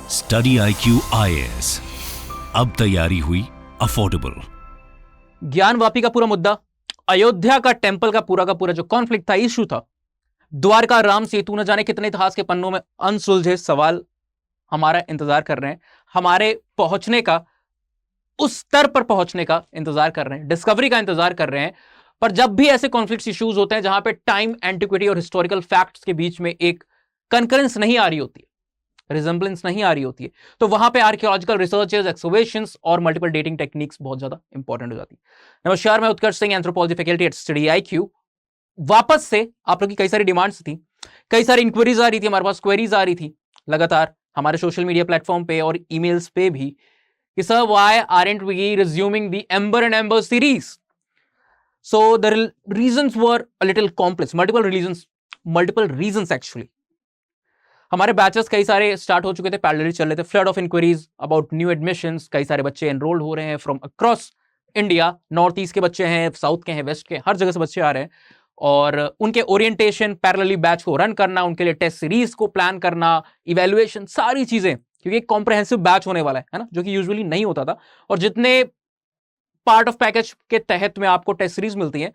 Study IQ IAS, अब तैयारी हुई अफोर्डेबल। ज्ञानवापी का पूरा मुद्दा, अयोध्या का टेंपल का पूरा जो कॉन्फ्लिक्ट था, इशू था, द्वारका राम सेतु, न जाने कितने इतिहास के पन्नों में अनसुलझे सवाल हमारा इंतजार कर रहे हैं, हमारे पहुंचने का, उस स्तर पर पहुंचने का इंतजार कर रहे हैं, डिस्कवरी का इंतजार कर रहे हैं। पर जब भी ऐसे कॉन्फ्लिक्ट इश्यूज होते हैं जहां पे टाइम, एंटिक्विटी और हिस्टोरिकल फैक्ट्स के बीच में एक कंकरेंस नहीं आ रही होती है, रिजेंबलेंस नहीं आ रही होती है, तो वहां पे आर्कियोलॉजिकल रिसर्चेस, एक्सकवेशंस और मल्टीपल डेटिंग टेक्निक्स बहुत ज्यादा इंपॉर्टेंट हो जाती है। नमस्कार, मैं Utkarsh Singh, anthropology faculty at study IQ। वापस से आप लोग की कई सारी डिमांड्स थी, कई सारी इंक्वायरीज आ रही थी, हमारे पास क्वेरीज आ रही थी लगातार हमारे सोशल मीडिया प्लेटफॉर्म पे और ईमेल्स पे भी कि sir, why aren't we resuming the Ember and Ember series? So the reasons were a little complex, multiple reasons actually. हमारे बैचेस कई सारे स्टार्ट हो चुके थे, पैरेलली चल रहे थे, flood of inquiries about new admissions, कई सारे बच्चे एनरोल्ड हो रहे हैं from across India, north east के बच्चे हैं, साउथ के हैं, वेस्ट के, हर जगह से बच्चे आ रहे हैं और उनके ओरिएंटेशन, पैरेलली बैच को रन करना, उनके लिए टेस्ट सीरीज को प्लान करना, इवैल्यूएशन, सारी चीजें, क्योंकि एक कॉम्प्रिहेंसिव बैच होने वाला है ना, जो कि यूजुअली नहीं होता था। और जितने पार्ट ऑफ पैकेज के तहत में आपको टेस्ट सीरीज मिलती है,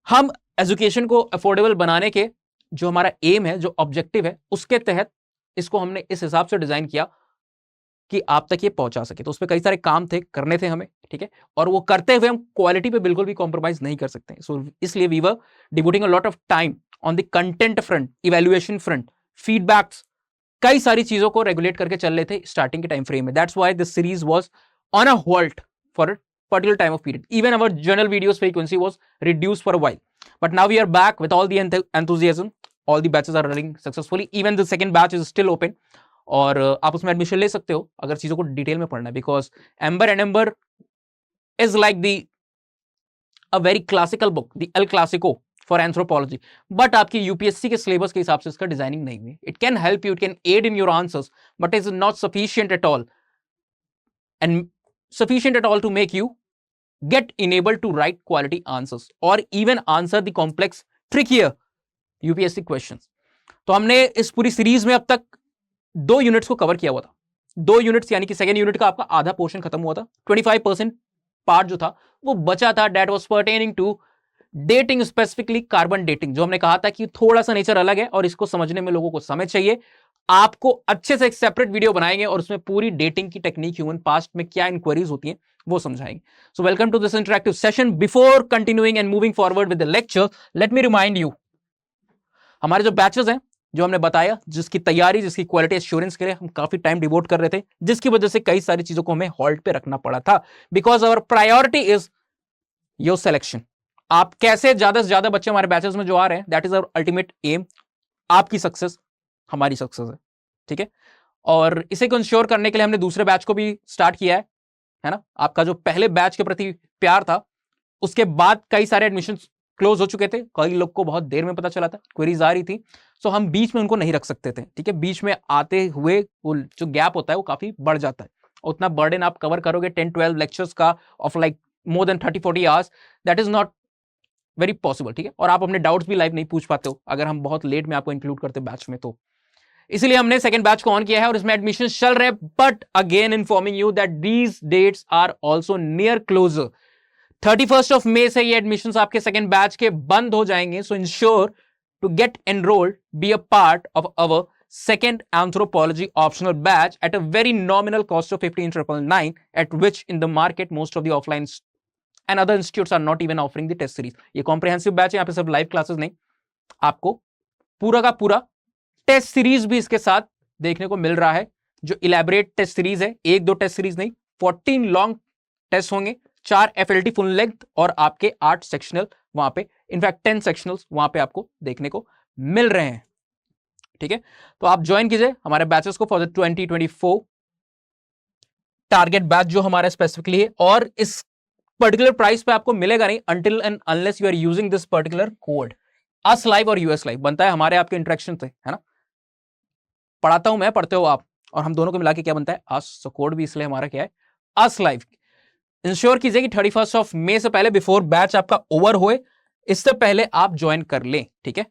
हम एजुकेशन को अफोर्डेबल बनाने के जो हमारा एम है, जो ऑब्जेक्टिव है, उसके तहत इसको हमने इस हिसाब से डिजाइन किया कि आप तक ये पहुंचा सके। तो उसमें कई सारे काम थे, करने थे हमें, ठीक है, और वो करते हुए हम क्वालिटी पे बिल्कुल भी कॉम्प्रोमाइज नहीं कर सकते। सो इसलिए we were devoting a lot of time on the content front, evaluation front, feedbacks, कई सारी चीजों को रेगुलेट करके चल रहे थे स्टार्टिंग के टाइम फ्रेम में। That's why this series was on a hold for a particular time of period. Even our journal videos frequency was reduced for a while, but now we are back with all the enthusiasm. All the batches are running successfully. Even the second batch is still open. और आप उसमें admission ले सकते हो अगर चीजों को detail में पढ़ना है, because Ember and Ember is like the a very classical book, the el clasico for anthropology, but आपकी यूपीएससी के सिलेबस के हिसाब से इसका डिजाइनिंग नहीं हुई। It can help you, it can aid in your answers, but is not sufficient at all and sufficient at all to make you get enabled to write quality answers or even answer the complex, trickier UPSC questions. तो हमने इस पूरी series में अब तक 2 units को cover किया हुआ था। 2 यूनिट्स यानी कि सेकेंड यूनिट का आपका आधा पोर्शन खत्म हुआ था, 25% पार्ट जो था वो बचा था, that was pertaining to dating, specifically carbon dating, जो हमने कहा था कि थोड़ा सा नेचर अलग है और इसको समझने में लोगों को समय चाहिए। आपको अच्छे से एक सेपरेट वीडियो बनाएंगे और उसमें पूरी डेटिंग की टेक्निक, ह्यूमन पास्ट में क्या इंक्वायरीज होती हैं, वो समझाएंगे। So welcome to this interactive session. Before continuing and moving forward with the lecture, let me remind you, हमारे जो बैचेस हैं, जो हमने बताया, जिसकी तैयारी, जिसकी क्वालिटी एश्योरेंस के लिए हम काफी टाइम डिवोट कर रहे थे, जिसकी वजह से कई सारी चीजों को हमें हॉल्ट पे रखना पड़ा था, because our priority is your selection. आप कैसे ज्यादा से ज्यादा बच्चे हमारे बैचेस में जो आ रहे हैं, that is our ultimate aim. आपकी सक्सेस हमारी सक्सेस है, ठीक है। और इसे को इंश्योर करने के लिए हमने दूसरे बैच को भी स्टार्ट किया है ना। आपका जो पहले बैच के प्रति प्यार था, उसके बाद कई सारे एडमिशन क्लोज हो चुके थे, कई लोग को बहुत देर में पता चला था, क्वेरीज आ रही थी, सो हम बीच में उनको नहीं रख सकते थे, ठीक है। बीच में आते हुए वो जो गैप होता है वो काफी बढ़ जाता है, उतना बर्डन आप कवर करोगे 10-12 लेक्चर्स का of like more than 30-40 hours, that is not very possible, ठीक है। और आप अपने डाउट्स भी लाइव नहीं पूछ पाते हो अगर हम बहुत लेट में आपको इंक्लूड करते बैच में, तो इसलिए हमने सेकंड बैच को ऑन किया है और इसमें एडमिशन चल रहे हैं। But again informing you that these dates are also near closure. 31st of May से ये एडमिशंस आपके सेकंड बैच के बंद हो जाएंगे। So ensure to get enrolled, be a part of our second anthropology optional batch at a very nominal cost of 15,999, at which in the market most of the offline and other institutes are not even offering the test series. ये comprehensive batch है, यहाँ पे सब live classes नहीं, आपको पूरा का पूरा टेस्ट सीरीज भी इसके साथ देखने को मिल रहा है, जो इलैबोरेट टेस्ट सीरीज है। 1-2 टेस्ट सीरीज नहीं, 14 लॉन्ग टेस्ट होंगे, 4 FLT फुल लेंथ और आपके 8 सेक्शनल वहां पे, इनफैक्ट 10 सेक्शनल्स वहां पे आपको देखने को मिल रहे हैं, ठीक है। तो आप ज्वाइन कीजिए हमारे बैचेस को फॉर द 2024 टारगेट बैच जो हमारा स्पेसिफिकली है, और इस पर्टिकुलर प्राइस पे आपको मिलेगा नहीं until and unless you are using this particular code. Us live और यूएस लाइव बनता है हमारे आपके इंटरेक्शन से, है ना। पढ़ाता हूं मैं, पढ़ते हो आप, और हम दोनों को मिला के क्या बनता है, अस। सो कोड भी इसलिए हमारा क्या है, अस लाइव। इंश्योर कीजिए कि 31st ऑफ मई से पहले, बिफोर बैच आपका ओवर होए, इससे पहले आप ज्वाइन कर लें, ठीक है।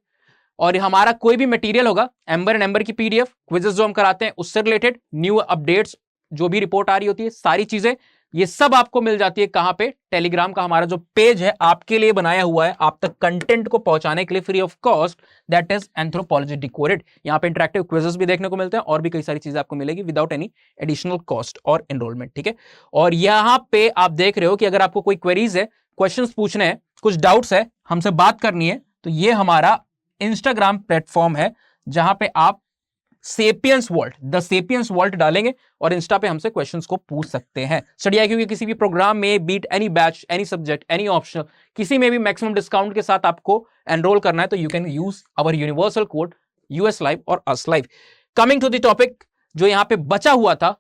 और हमारा कोई भी मटेरियल होगा, एम्बर एंड एम्बर की पीडीएफ, क्विजेस जो हम कराते हैं उससे रिलेटेड, न्यू अपडेट्स जो भी रिपोर्ट आ रही होती है, सारी चीजें ये सब आपको मिल जाती है कहां पे? टेलीग्राम का हमारा जो पेज है आपके लिए बनाया हुआ है, आप तक कंटेंट को पहुंचाने के लिए free of cost, that is anthropology decoded. यहां पे इंटरेक्टिव क्विजेस भी देखने को मिलते हैं और भी कई सारी चीजें आपको मिलेगी विदाउट एनी एडिशनल कॉस्ट और एनरोलमेंट, ठीक है। और यहां पे आप देख रहे हो कि अगर आपको कोई क्वेरीज है, क्वेश्चंस पूछने हैं, कुछ डाउट्स है, हमसे बात करनी है, तो ये हमारा इंस्टाग्राम प्लेटफॉर्म है जहां पे आप Sapiens Vault, the Sapiens Vault डालेंगे और इंस्टा पे हमसे क्वेश्चंस को पूछ सकते हैं। स्टडी आईक्यू के किसी भी प्रोग्राम में, be it any batch, any subject, any option, किसी में भी मैक्सिमम डिस्काउंट के साथ आपको एनरोल करना है तो you can use our universal code US live और us live. Coming to the topic जो यहां पे बचा हुआ था,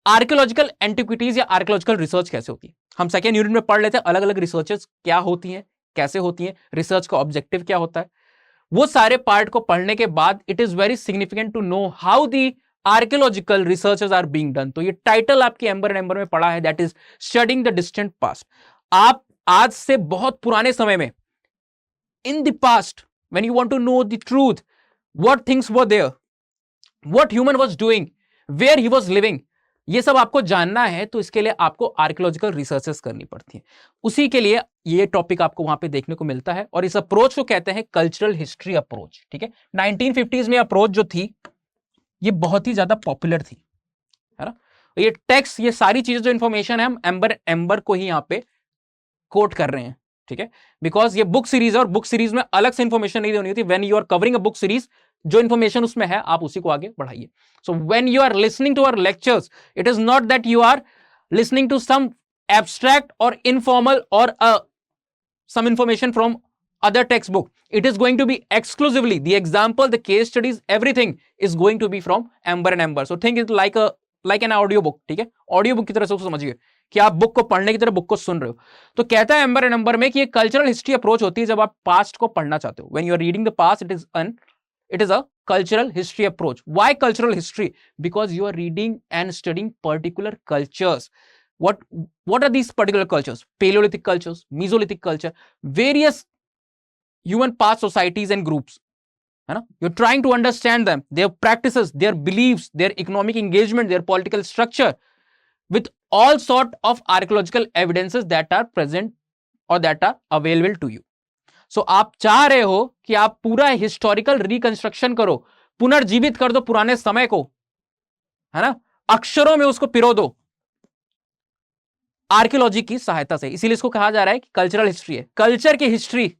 आर्कियोलॉजिकल एंटिक्विटीज या आर्कियोलॉजिकल रिसर्च कैसे होती है। हम सेकेंड यूनिट में पढ़ लेते हैं अलग अलग रिसर्चेस क्या होती हैं, कैसे होती हैं, रिसर्च का ऑब्जेक्टिव क्या होता है। वो सारे पार्ट को पढ़ने के बाद it is very significant to know how the archaeological researches are being done. तो ये टाइटल आपके एम्बर एंड एम्बर में पढ़ा है, that is studying the distant past. आप आज से बहुत पुराने समय में, in the past, when you want to know the truth, what things were there, what human was doing, where he was living, ये सब आपको जानना है तो इसके लिए आपको आर्कियोलॉजिकल रिसर्चेस करनी पड़ती है। उसी के लिए ये टॉपिक आपको वहां पे देखने को मिलता है और इस अप्रोच को कहते हैं कल्चरल हिस्ट्री अप्रोच, ठीक है। 1950s में अप्रोच जो थी ये बहुत ही ज्यादा पॉपुलर थी, है ना। ये टेक्स्ट, ये सारी चीजें जो इंफॉर्मेशन है हम एम्बर को ही यहाँ पे कोट कर रहे हैं, ठीक है, बिकॉज ये बुक सीरीज है और बुक सीरीज में अलग से इंफॉर्मेशन नहीं देनी होती। When you are covering a book series, जो इंफॉर्मेशन उसमें है आप उसी को आगे बढ़ाइए। So when you are listening to our lectures, it is not that you are listening to some abstract और इनफॉर्मल और some information from other textbook. It is going to be exclusively the example, the case studies, everything is going to be from Amber and Amber. So think it like an audio book, ठीक है। Audio book की तरह से उसको समझिए कि आप book को पढ़ने की तरह बुक को सुन रहे हो। तो कहता है एम्बर एंड एम्बर में कि ये कल्चरल हिस्ट्री अप्रोच होती है जब आप पास्ट को पढ़ना चाहते हो। When you are reading the past, it is a cultural history approach. Why cultural history? Because you are reading and studying particular cultures. What are these particular cultures? Paleolithic cultures, Mesolithic culture, various human past societies and groups, है ना। You're trying to understand them, their practices, their beliefs, their economic engagement, their political structure, with all sort of archaeological evidences that are present or that are available to you. So आप चाह रहे हो कि आप पूरा historical reconstruction करो, पुनर्जीवित कर दो पुराने समय को, है ना, अक्षरों में उसको पिरो दो आर्कियोलॉजी की सहायता से। इसीलिए इसको कहा जा रहा है कि कल्चरल हिस्ट्री है। कल्चर की हिस्ट्री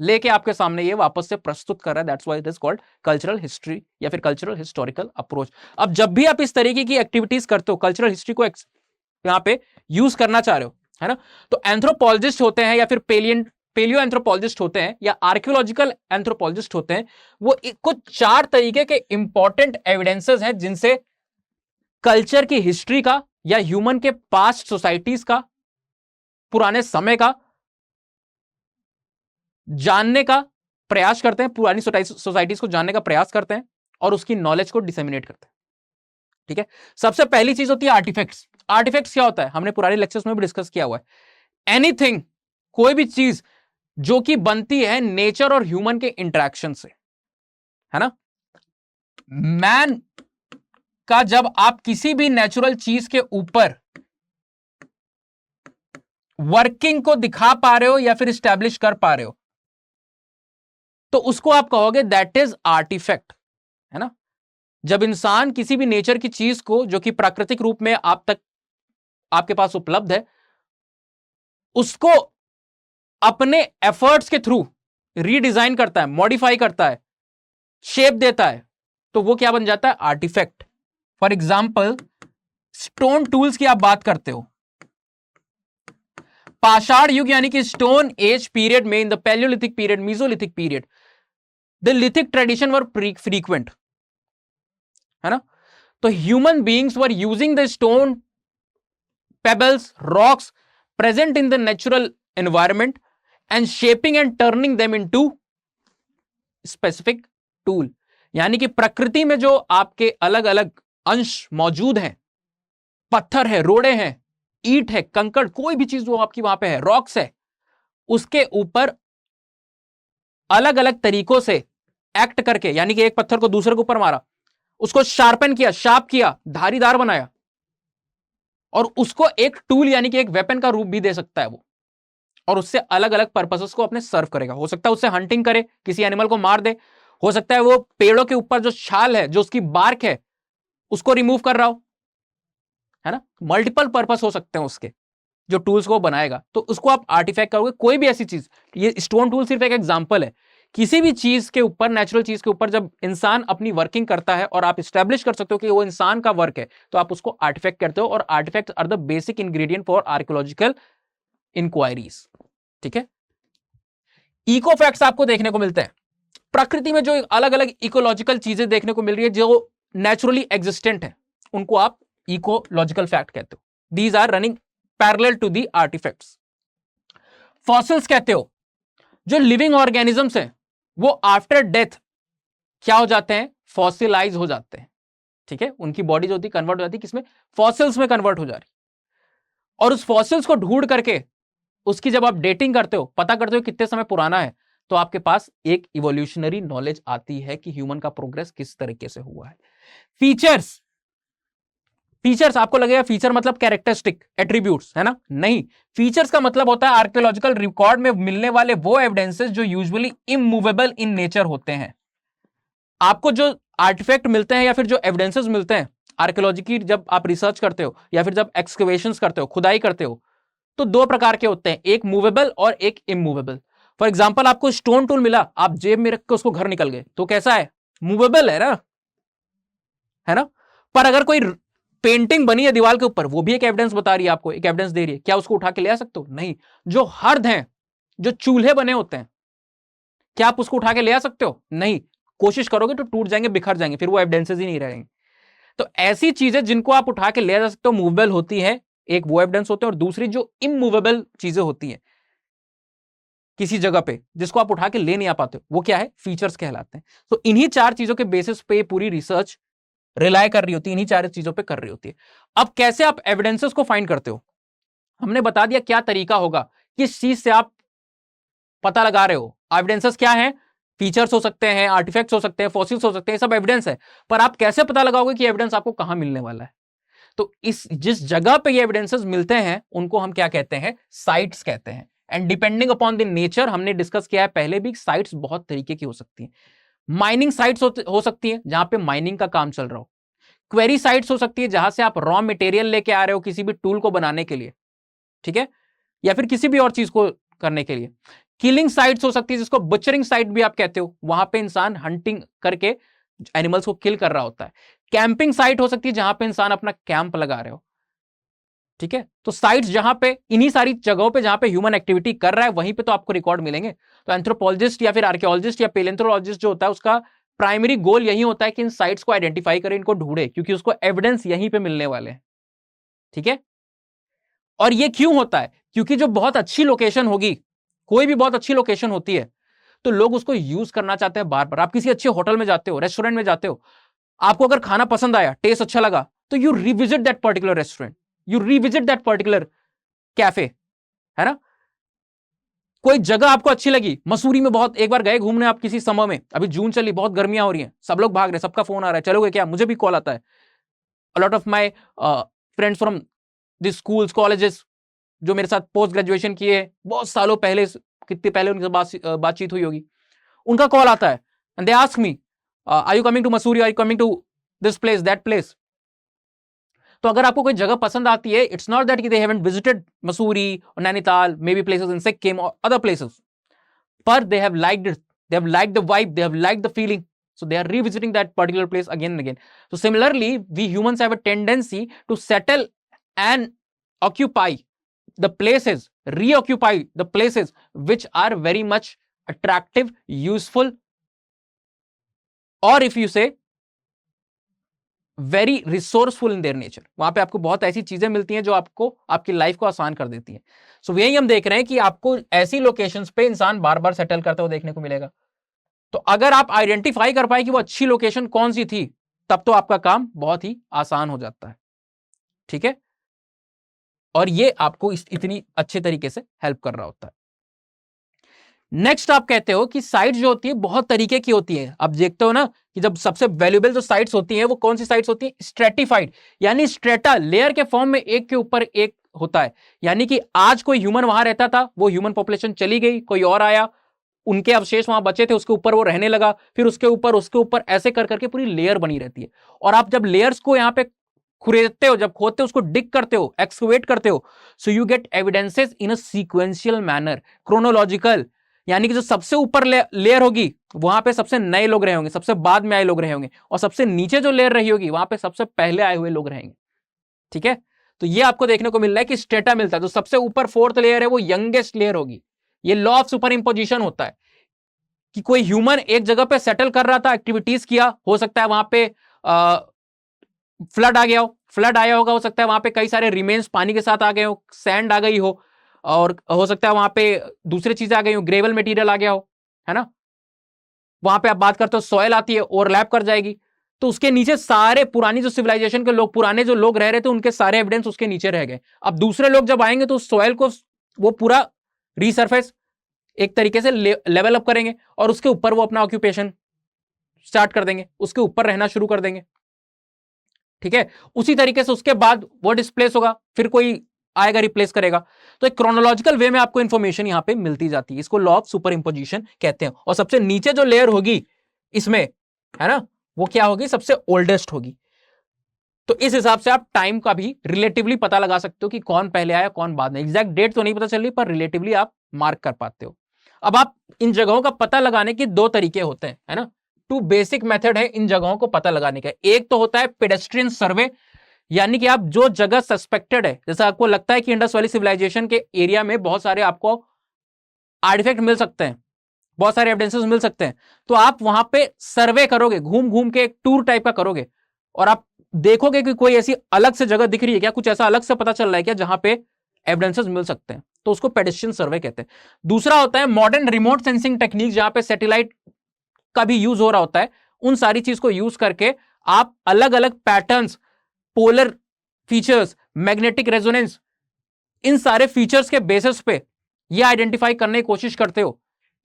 लेके आपके सामने ये वापस से प्रस्तुत कर रहा है, that's why it is called cultural history या फिर कल्चरल हिस्टोरिकल अप्रोच। अब जब भी आप इस तरीके की एक्टिविटीज करते हो, कल्चरल हिस्ट्री को यहां पे यूज करना चाह रहे हो, है ना, तो एंथ्रोपोलॉजिस्ट होते हैं या फिर पेलियो एंथ्रोपोलॉजिस्ट होते हैं या आर्कियोलॉजिकल एंथ्रोपोलॉजिस्ट होते हैं, वो कुछ 4 तरीके के इंपॉर्टेंट एविडेंसेस हैं जिनसे कल्चर की हिस्ट्री का या ह्यूमन के पास्ट सोसाइटीज का, पुराने समय का जानने का प्रयास करते हैं, पुरानी सोसाइटीज को जानने का प्रयास करते हैं और उसकी नॉलेज को डिसेमिनेट करते हैं, ठीक है। सबसे पहली चीज होती है आर्टिफैक्ट्स। आर्टिफैक्ट्स क्या होता है, हमने पुराने लेक्चर्स में भी डिस्कस किया हुआ है। एनीथिंग, कोई भी चीज जो कि बनती है नेचर और ह्यूमन के इंटरेक्शन से, है ना। मैन का जब आप किसी भी नेचुरल चीज के ऊपर वर्किंग को दिखा पा रहे हो या फिर स्टैब्लिश कर पा रहे हो तो उसको आप कहोगे दैट इज आर्टिफैक्ट, है ना। जब इंसान किसी भी नेचर की चीज को जो कि प्राकृतिक रूप में आपके पास उपलब्ध है, उसको अपने एफर्ट्स के थ्रू रीडिजाइन करता है, मॉडिफाई करता है, शेप देता है, तो वो क्या बन जाता है, artifact. For example stone tools की आप बात करते हो, पाषाण युग यानी कि स्टोन एज पीरियड में, in the palaeolithic period, mesolithic period, the lithic tradition were frequent, है ना। तो human beings were using the stone pebbles, rocks present in the natural environment and shaping and turning them into specific tool. यानी कि प्रकृति में जो आपके अलग अलग अंश मौजूद हैं, पत्थर है, रोड़े हैं, ईंट है, कंकड़, कोई भी चीज जो आपकी वहां पे है, रॉक्स है, उसके ऊपर अलग अलग तरीकों से एक्ट करके, यानी कि एक पत्थर को दूसरे के ऊपर मारा, उसको शार्पन किया, शार्प किया, धारीदार बनाया, और उसको एक टूल यानी कि एक वेपन का रूप भी दे सकता है वो, और उससे अलग अलग पर्पसेस को अपने सर्व करेगा। हो सकता है उससे हंटिंग करे, किसी एनिमल को मार दे, हो सकता है वो पेड़ों के ऊपर जो छाल है, जो उसकी बार्क है, उसको रिमूव कर रहा हो, है ना। मल्टीपल पर्पस हो सकते हैं उसके, जो टूल्स को बनाएगा। तो उसको आप आर्टिफैक्ट करोगे, कोई भी ऐसी चीज, ये स्टोन टूल सिर्फ एक एग्जांपल है। किसी भी चीज के ऊपर, नेचुरल चीज के ऊपर जब इंसान अपनी वर्किंग करता है और आप स्टैब्लिश कर सकते हो कि वो इंसान का वर्क है, तो आप उसको आर्टिफैक्ट करते हो, और artifact are the basic ingredient for archaeological inquiries. ठीक है। इको फैक्ट्स आपको देखने को मिलते हैं प्रकृति में, जो अलग अलग इकोलॉजिकल चीजें देखने को मिल रही है जो नेचुरली एग्जिस्टेंट है, उनको आप इकोलॉजिकल फैक्ट कहते हो। These are running parallel to the artifacts. Fossils कहते हो, जो लिविंग ऑर्गेनिजम्स हैं वो आफ्टर डेथ क्या हो जाते हैं, फॉसिलाइज हो जाते हैं। ठीक है, उनकी बॉडी जो होती है कन्वर्ट हो जाती है किसमें, फॉसिल्स में कन्वर्ट हो जा रही, और उस फॉसिल्स को ढूंढ करके उसकी जब आप डेटिंग करते हो, पता करते हो कितने समय पुराना है, तो आपके पास एक इवोल्यूशनरी नॉलेज आती है कि ह्यूमन का प्रोग्रेस किस तरीके से हुआ है। फीचर्स, फीचर्स आपको लगेगा फीचर मतलब कैरेक्टरिस्टिक, एट्रीब्यूट्स, है ना, नहीं। फीचर्स का मतलब होता है आर्कियोलॉजिकल रिकॉर्ड में मिलने वाले वो एविडेंसेस जो यूजुअली इमूवेबल इन नेचर होते हैं। आपको जो आर्टिफैक्ट मिलते हैं या फिर जो एविडेंसेस मिलते हैं आर्कियोलॉजी की, जब आप रिसर्च करते हो या फिर जब एक्सकवेशंस करते हो, खुदाई करते हो, तो दो प्रकार के होते हैं, एक मूवेबल और एक इमूवेबल। फॉर एग्जाम्पल, आपको स्टोन टूल मिला, आप जेब में रख के उसको घर निकल गए, तो कैसा है, मूवेबल है ना, है ना। पर अगर कोई पेंटिंग बनी है दीवार के ऊपर, वो भी एक एविडेंस बता रही है आपको, एक एविडेंस दे रही है, क्या उसको उठा के ले आ सकते हो, नहीं। जो हर्द हैं, जो चूल्हे बने होते हैं, क्या आप उसको उठा के ले आ सकते हो, नहीं। कोशिश करोगे तो टूट जाएंगे, बिखर जाएंगे, फिर वो एविडेंसेस ही नहीं रहेंगे। तो ऐसी चीजें जिनको आप उठा के ले जा सकते हो, मूवेबल होती है, एक वो एविडेंस होते हैं, और दूसरी जो इमूवेबल चीजें होती हैं किसी जगह पे, जिसको आप उठा के ले नहीं आ पाते, वो क्या है, फीचर्स कहलाते हैं। तो इन्हीं चार चीजों के बेसिस पे पूरी रिसर्च रिलाय कर रही होती है, इन्हीं चार चीजों पे कर रही होती है। अब कैसे आप एविडेंसेस को फाइंड करते हो, हमने बता दिया क्या तरीका होगा, किस चीज से आप पता लगा रहे हो। एविडेंसेस क्या है, फीचर्स हो सकते हैं, आर्टिफैक्ट्स हो सकते हैं, फॉसिल्स हो सकते हैं, सब एविडेंस है। पर आप कैसे पता लगाओगे कि एविडेंस आपको कहां मिलने वाला है। तो इस जिस जगह पे ये एविडेंसेस मिलते हैं उनको हम क्या कहते हैं, साइट्स कहते हैं। And depending upon the nature, हमने डिस्कस किया है पहले भी, साइट्स बहुत तरीके की हो सकती हैं। माइनिंग साइट्स हो सकती है जहां पे माइनिंग का काम चल रहा हो। क्वेरी साइट्स हो सकती है जहां से आप रॉ मटेरियल लेके आ रहे हो किसी भी टूल को बनाने के लिए, ठीक है, या फिर किसी भी और चीज को करने के लिए। किलिंग साइट्स हो सकती है, जिसको बचरिंग साइट भी आप कहते हो, वहां पे इंसान हंटिंग करके एनिमल्स को किल कर रहा होता है। कैंपिंग साइट हो सकती है जहां पे इंसान अपना कैंप लगा रहे हो। ठीक है, तो साइट्स जहां पे, इन्हीं सारी जगहों पे जहां पे ह्यूमन एक्टिविटी कर रहा है, वहीं पे तो आपको रिकॉर्ड मिलेंगे। तो एंथ्रोपोलॉजिस्ट या फिर आर्कियोलॉजिस्ट या पेलेंथ्रोलॉजिस्ट जो होता है, उसका प्राइमरी गोल यही होता है कि इन साइट्स को आइडेंटिफाई करे, इनको ढूंढे, क्योंकि उसको एविडेंस यहीं पे मिलने वाले हैं। ठीक है, और ये क्यों होता है, क्योंकि जो बहुत अच्छी लोकेशन होगी, कोई भी बहुत अच्छी लोकेशन होती है, तो लोग उसको यूज करना चाहते हैं बार बार। आप किसी अच्छे होटल में जाते हो, रेस्टोरेंट में जाते हो, आपको अगर खाना पसंद आया, टेस्ट अच्छा लगा, तो you revisit that particular restaurant, you revisit that particular cafe, है ना। कोई जगह आपको अच्छी लगी, मसूरी में बहुत, एक बार गए घूमने आप किसी समय में, अभी जून चली, बहुत गर्मियां हो रही हैं, सब लोग भाग रहे, सबका फोन आ रहा है, चलोगे क्या, मुझे भी कॉल आता है। A lot of my friends from the schools, colleges, जो मेरे साथ पोस्ट ग्रेजुएशन किए बहुत सालों पहले, कितने पहले उनसे बातचीत हुई होगी, उनका कॉल आता है, and they ask me, are you coming to Mussoorie, are you coming to this place, that place. तो अगर आपको कोई जगह पसंद आती है, it's not that they haven't visited Mussoorie और Nainital, maybe places in Sikkim और अदर प्लेसेस, पर they have liked it, they have liked the vibe, they have liked the feeling, so they are revisiting that particular place again and again. So similarly, we humans have a tendency to settle and occupy the places, reoccupy the places which are very much attractive, useful, or if you say very resourceful in their nature. वहां पे आपको बहुत ऐसी चीजें मिलती हैं जो आपको आपकी लाइफ को आसान कर देती हैं। सो यही हम देख रहे हैं कि आपको ऐसी लोकेशंस पे इंसान बार बार सेटल करते हुए देखने को मिलेगा। तो अगर आप आइडेंटिफाई कर पाए कि वो अच्छी लोकेशन कौन सी थी, तब तो आपका काम बहुत ही आसान हो जाता है। ठीक है, और ये आपको इतनी अच्छे तरीके से हेल्प कर रहा होता है। नेक्स्ट आप कहते हो कि साइट जो होती है बहुत तरीके की होती है। आप देखते हो ना कि जब सबसे वैल्यूएबल जो साइट्स होती हैं वो कौन सी साइट्स होती हैं? स्ट्रेटिफाइड, यानी स्ट्रेटा लेयर के फॉर्म में एक के ऊपर एक होता है। यानी कि आज कोई ह्यूमन वहां रहता था, वो ह्यूमन पॉपुलेशन चली गई, कोई और आया, उनके अवशेष वहां बचे थे, उसके ऊपर वो रहने लगा, फिर उसके ऊपर ऐसे कर करके पूरी लेयर बनी रहती है। और आप जब लेयर्स को यहां पे खुरेदते हो, जब खोदते हो, उसको डिग करते हो, एक्सकवेट करते हो, so you get evidences in a sequential manner, chronological. यानी कि जो सबसे ऊपर लेयर होगी वहां पे सबसे नए लोग रहे होंगे, सबसे बाद में आए लोग रहे होंगे, और सबसे नीचे जो लेयर रही होगी वहां पे सबसे पहले आए हुए लोग रहेंगे। ठीक है, तो ये आपको देखने को मिल रहा है कि स्टेटा मिलता है। जो सबसे ऊपर फोर्थ लेयर है वो यंगेस्ट लेयर होगी। ये लॉ ऑफ सुपर इंपोजिशन होता है कि कोई ह्यूमन एक जगह पे सेटल कर रहा था, एक्टिविटीज किया, हो सकता है वहां पे फ्लड आ गया हो, फ्लड आया होगा, हो सकता है वहां पे कई सारे रिमेन्स पानी के साथ आ गए हो, सैंड आ गई हो, और हो सकता है वहां पे दूसरी चीजें आ गई हो, ग्रेवल मटेरियल आ गया हो, है ना। वहां पे आप बात करते हो सॉयल आती है, ओवरलैप कर जाएगी, तो उसके नीचे सारे पुरानी जो सिविलाइजेशन के लोग, पुराने जो लोग रह रहे थे, उनके सारे एविडेंस उसके नीचे रह गए। अब दूसरे लोग जब आएंगे तो उस सॉयल को वो पूरा रीसर्फेस एक तरीके से लेवल अप करेंगे, और उसके ऊपर वो अपना ऑक्यूपेशन स्टार्ट कर देंगे, उसके ऊपर रहना शुरू कर देंगे। ठीक है, उसी तरीके से उसके बाद वो डिस्प्लेस होगा, फिर कोई आएगा रिप्लेस करेगा। तो एक क्रोनोलॉजिकल वे में आपको इंफॉर्मेशन यहां पे मिलती जाती है। इसको लॉ ऑफ सुपर इंपोजिशन कहते हैं। और सबसे नीचे जो लेयर होगी इसमें, है ना, वो क्या होगी? सबसे ओल्डेस्ट होगी। तो इस हिसाब से आप टाइम का भी रिलेटिवली पता लगा सकते हो कि कौन पहले आया कौन बाद में। एग्जैक्ट डेट तो नहीं पता चल रही, पर रिलेटिवली आप मार्क कर पाते हो। अब आप इन जगहों का पता लगाने के दो तरीके होते हैं, है ना। टू बेसिक मेथड है इन जगहों को पता लगाने का। एक तो होता है पेडेस्ट्रियन सर्वे, यानी कि आप जो जगह सस्पेक्टेड है, जैसे आपको लगता है कि इंडस वैली सिविलाइजेशन के एरिया में बहुत सारे आपको आर्टिफैक्ट मिल सकते हैं, बहुत सारे एविडेंसेस मिल सकते हैं, तो आप वहां पे सर्वे करोगे, घूम घूम के एक टूर टाइप का करोगे, और आप देखोगे कि कोई ऐसी अलग से जगह दिख रही है क्या, कुछ ऐसा अलग से पता चल रहा है क्या जहां पे एविडेंसेस मिल सकते हैं, तो उसको पेडेस्ट्रियन सर्वे कहते हैं। दूसरा होता है मॉडर्न रिमोट सेंसिंग टेक्निक, जहां पे सैटेलाइट का भी यूज हो रहा होता है। उन सारी चीज को यूज करके आप अलग अलग patterns, polar features, magnetic resonance, इन सारे फीचर्स के बेसिस पे ये आइडेंटिफाई करने की कोशिश करते हो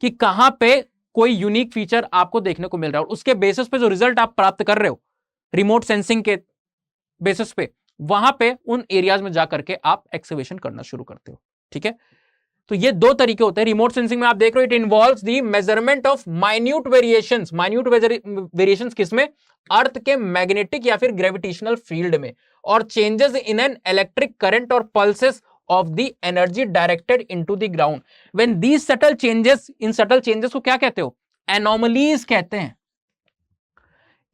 कि कहां पे कोई यूनिक फीचर आपको देखने को मिल रहा है, और उसके बेसिस पे जो रिजल्ट आप प्राप्त कर रहे हो रिमोट सेंसिंग के बेसिस पे, वहां पे उन एरियाज में जाकर के आप एक्सकवेशन करना शुरू करते हो। ठीक है, तो ये दो तरीके होते हैं रिमोट सेंसिंग में। आप देख रहे हो, it involves the measurement of minute variations. Minute variations किसमें? अर्थ के मैग्नेटिक या फिर ग्रेविटेशनल फील्ड में, और changes in an electric current और pulses of the energy directed into the ground. When these subtle changes, in subtle changes को क्या कहते हो? एनोमलीज कहते हैं।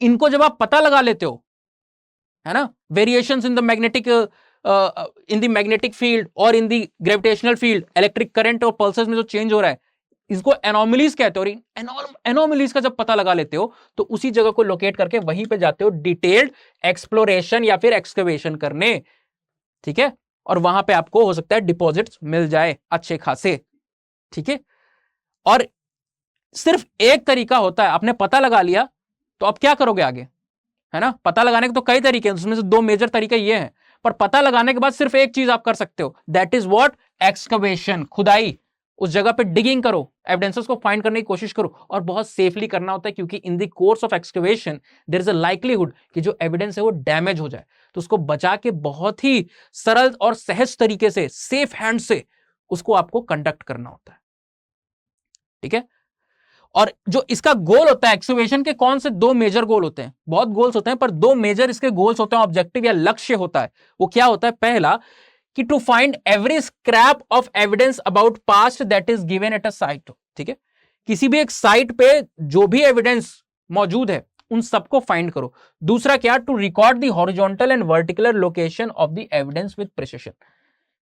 इनको जब आप पता लगा लेते हो, है ना, variations in the magnetic in the magnetic field और in the gravitational field, electric current और पल्सेस में जो चेंज हो रहा है, इसको एनोमलीज कहते हो। और एनोमलीज का जब पता लगा लेते हो तो उसी जगह को लोकेट करके वहीं पे जाते हो डिटेल्ड एक्सप्लोरेशन या फिर एक्सकवेशन करने। ठीक है, और वहां पे आपको हो सकता है डिपॉजिट्स मिल जाए अच्छे खासे। ठीक है, और सिर्फ एक तरीका होता है, आपने पता लगा लिया तो अब क्या करोगे आगे, है ना। पता लगाने के तो कई तरीके हैं, उसमें से दो मेजर तरीके ये हैं, पर पता लगाने के बाद सिर्फ एक चीज आप कर सकते हो, दैट इज व्हाट? एक्सकवेशन, खुदाई। उस जगह पे डिगिंग करो, एविडेंसेस को फाइंड करने की कोशिश करो, और बहुत सेफली करना होता है, क्योंकि in the course of excavation there is a likelihood कि जो एविडेंस है वो डैमेज हो जाए, तो उसको बचा के बहुत ही सरल और सहज तरीके से, सेफ हैंड से उसको आपको कंडक्ट करना होता है। ठीक है, और जो इसका गोल होता है एक्सकवेशन के, कौन से दो मेजर गोल होते हैं? बहुत गोल्स होते हैं, पर दो मेजर इसके गोल्स होते हैं, ऑब्जेक्टिव या लक्ष्य होता है। वो क्या होता है? पहला कि to find every scrap of evidence about past that is given at a site. ठीक है, किसी भी एक साइट पे जो भी एविडेंस मौजूद है उन सबको फाइंड करो। दूसरा क्या? To record the horizontal and vertical location of the evidence with precision,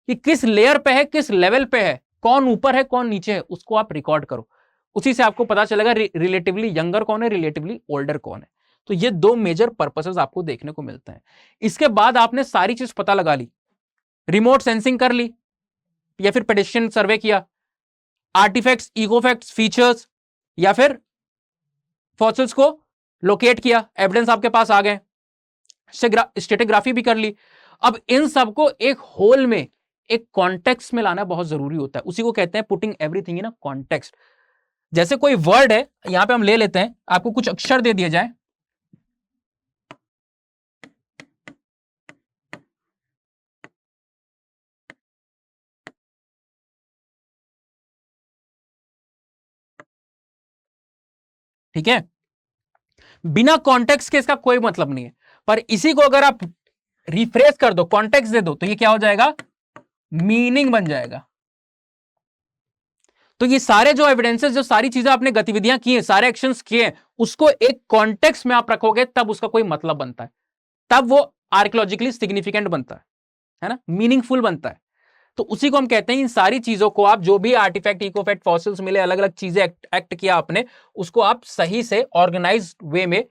कि किस लेयर पे है, किस लेवल पे है, कौन ऊपर है कौन नीचे है, उसको आप रिकॉर्ड करो। उसी से आपको पता चलेगा रिलेटिवली यंगर कौन है, रिलेटिवली ओल्डर कौन है। तो ये दो मेजर पर्पसेस आपको देखने को मिलते हैं। इसके बाद आपने सारी चीज पता लगा ली, रिमोट सेंसिंग कर ली या फिर पेडेस्ट्रियन सर्वे किया, आर्टिफैक्ट्स, इकोफैक्ट्स, फीचर्स या फिर फॉसिल्स को लोकेट किया, एविडेंस आपके पास आ गए, स्टेटोग्राफी भी कर ली। अब इन सबको एक होल में, एक कॉन्टेक्स्ट में लाना बहुत जरूरी होता है। उसी को कहते हैं putting everything in a context. जैसे कोई वर्ड है, यहां पे हम ले लेते हैं, आपको कुछ अक्षर दे दिए जाए, ठीक है, बिना कॉन्टेक्स्ट के इसका कोई मतलब नहीं है, पर इसी को अगर आप रिफ्रेश कर दो, कॉन्टेक्स्ट दे दो, तो ये क्या हो जाएगा, मीनिंग बन जाएगा। तो ये सारे जो एविडेंसेस, जो सारी चीजें आपने गतिविधियां की हैं, सारे एक्शंस किए हैं, उसको एक कॉन्टेक्स्ट में आप रखोगे, तब उसका कोई मतलब बनता है, तब वो आर्कियोलॉजिकली सिग्निफिकेंट बनता है ना, मीनिंगफुल बनता है। तो उसी को हम कहते हैं, इन सारी चीजों को आप, जो भी आर्टिफैक्ट, इकोफैक्ट, फॉसिल्स मिले, अलग अलग चीजें एक्ट किया आपने, उसको आप सही से ऑर्गेनाइज्ड वे में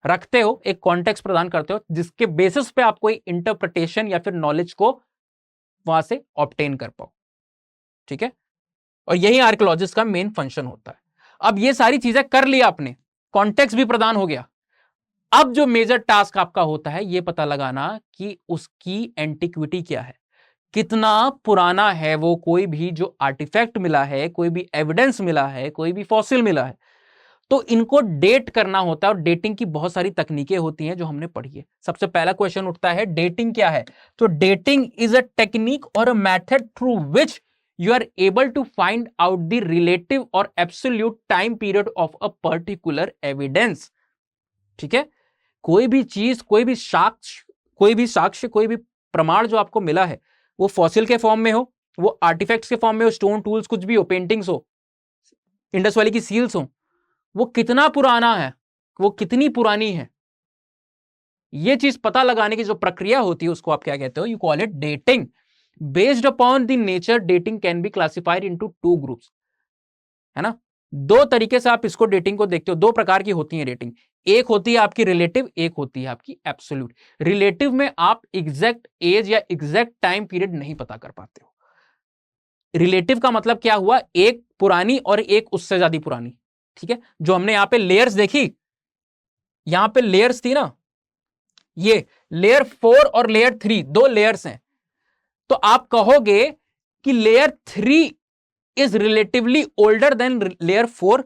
रखते हो, एक कॉन्टेक्स्ट प्रदान करते हो, जिसके बेसिस पे आप कोई इंटरप्रिटेशन या फिर नॉलेज को वहां से ऑब्टेन कर पाओ, ठीक है। और यही आर्कियोलॉजिस्ट का मेन फंक्शन होता है। अब ये सारी चीजें कर लिया आपने, कॉन्टेक्स्ट भी प्रदान हो गया, अब जो मेजर टास्क आपका होता है ये पता लगाना कि उसकी एंटिक्विटी क्या है, कितना पुराना है वो, कोई भी जो आर्टिफैक्ट मिला है, कोई भी एविडेंस मिला है, कोई भी फॉसिल मिला है, तो इनको डेट करना होता है। और डेटिंग की बहुत सारी तकनीकें होती हैं जो हमने पढ़ी है। सबसे पहला क्वेश्चन उठता है, डेटिंग क्या है? तो डेटिंग इज अ टेक्निक और a method through which you are able to find out the relative or absolute time period of a particular evidence। ठीक है, कोई भी चीज, कोई भी साक्ष्य, कोई भी प्रमाण जो आपको मिला है, वो फॉसिल के फॉर्म में हो, वो आर्टिफैक्ट्स के फॉर्म में हो, स्टोन टूल्स कुछ भी हो, पेंटिंग्स हो, इंडस वैली की सील्स हो, वो कितना पुराना है, वो कितनी पुरानी है, ये चीज पता लगाने की जो प्रक्रिया होती है उसको आप क्या कहते हो? You call it dating. Based upon the nature, dating can be classified into two groups, है ना। दो तरीके से आप इसको, डेटिंग को देखते हो, दो प्रकार की होती है डेटिंग। एक होती है आपकी रिलेटिव, एक होती है आपकी एब्सोल्यूट। रिलेटिव में आप एग्जैक्ट एज या एग्जैक्ट टाइम पीरियड नहीं पता कर पाते हो। रिलेटिव का मतलब क्या हुआ? एक पुरानी और एक उससे ज्यादा पुरानी, ठीक है। जो हमने यहां पे लेयर्स देखी, यहां पे लेयर्स थी ना, ये लेयर 4 और लेयर 3 दो लेयर्स हैं। तो आप कहोगे कि layer 3 is relatively older than layer 4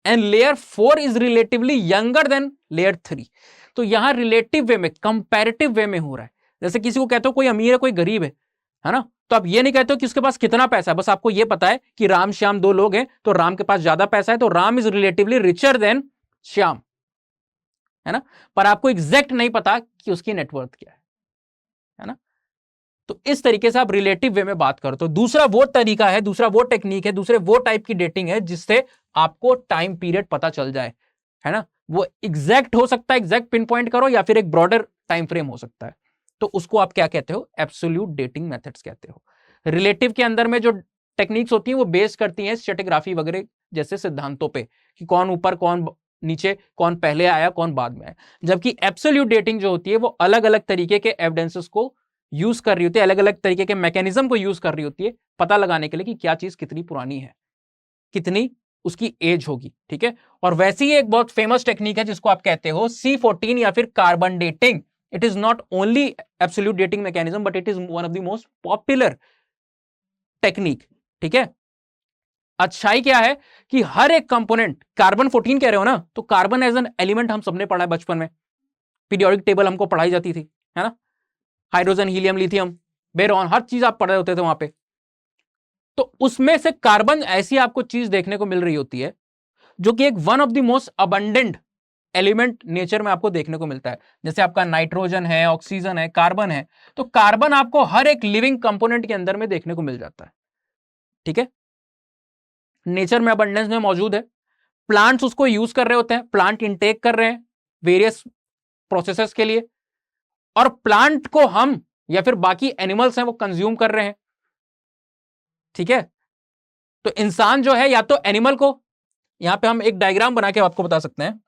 and layer 4 is relatively younger than layer 3। तो यहां रिलेटिव वे में, कंपैरेटिव वे में हो रहा है। जैसे किसी को कहते हो कोई अमीर है, कोई गरीब है ना, तो आप ये नहीं कहते हो कि उसके पास कितना पैसा है, बस आपको ये पता है कि राम श्याम दो लोग हैं, तो राम के पास ज्यादा पैसा है, तो Ram is relatively richer than Shyam, है ना। पर आपको एग्जैक्ट नहीं पता कि उसकी नेटवर्थ क्या है ना। तो इस तरीके से आप रिलेटिव वे में बात करो। तो दूसरा वो तरीका है, दूसरा वो टेक्निक है, दूसरे वो टाइप की डेटिंग है जिससे आपको टाइम पीरियड पता चल जाए, है ना। वो एग्जैक्ट हो सकता है, एग्जैक्ट पिन पॉइंट करो, या फिर एक ब्रॉडर टाइम फ्रेम हो सकता है। तो उसको आप क्या कहते हो? एब्सोल्यूट डेटिंग मेथड्स कहते हो। रिलेटिव के अंदर में जो टेक्निक्स होती हैं वो बेस करती हैं स्ट्रेटिग्राफी वगैरह जैसे सिद्धांतों पे, कि कौन ऊपर, कौन नीचे, कौन पहले आया, कौन बाद में आया। जबकि एब्सोल्यूट डेटिंग जो होती है वो अलग अलग तरीके के एविडेंसेस को यूज कर रही होती है, अलग अलग तरीके के मैकेनिज्म को यूज कर रही होती है पता लगाने के लिए कि क्या चीज कितनी पुरानी है, कितनी उसकी एज होगी, ठीक है। और वैसी ही एक बहुत फेमस टेक्निक है जिसको आप कहते हो C14 या फिर carbon dating. It is not only absolute dating mechanism, but it is one of the most popular technique, ठीक है। अच्छाई क्या है कि हर एक कंपोनेंट, कार्बन 14 कह रहे हो ना, तो कार्बन एज एन एलिमेंट हम सबने पढ़ा है बचपन में, पीरियोडिक टेबल हमको पढ़ाई जाती थी, है ना। हाइड्रोजन, हीलियम, लिथियम, बेरॉन, हर चीज आप पढ़ रहे होते थे वहां पे। तो उसमें से कार्बन ऐसी आपको चीज देखने को मिल रही होती है जो कि एक one of the most abundant element nature में आपको देखने को मिलता है। जैसे आपका नाइट्रोजन है, ऑक्सीजन है, कार्बन है, तो कार्बन आपको हर एक लिविंग कंपोनेंट के अंदर में देखने को मिल जाता है, ठीक है। नेचर में अबंडेंस में मौजूद है। प्लांट्स उसको यूज कर रहे होते हैं, प्लांट इनटेक कर रहे हैं वेरियस प्रोसेसेस के लिए, और प्लांट को हम या फिर बाकी एनिमल्स हैं वो कंज्यूम कर रहे हैं, ठीक है। तो इंसान जो है या तो एनिमल को, यहां पे हम एक डायग्राम बना के आपको बता सकते हैं।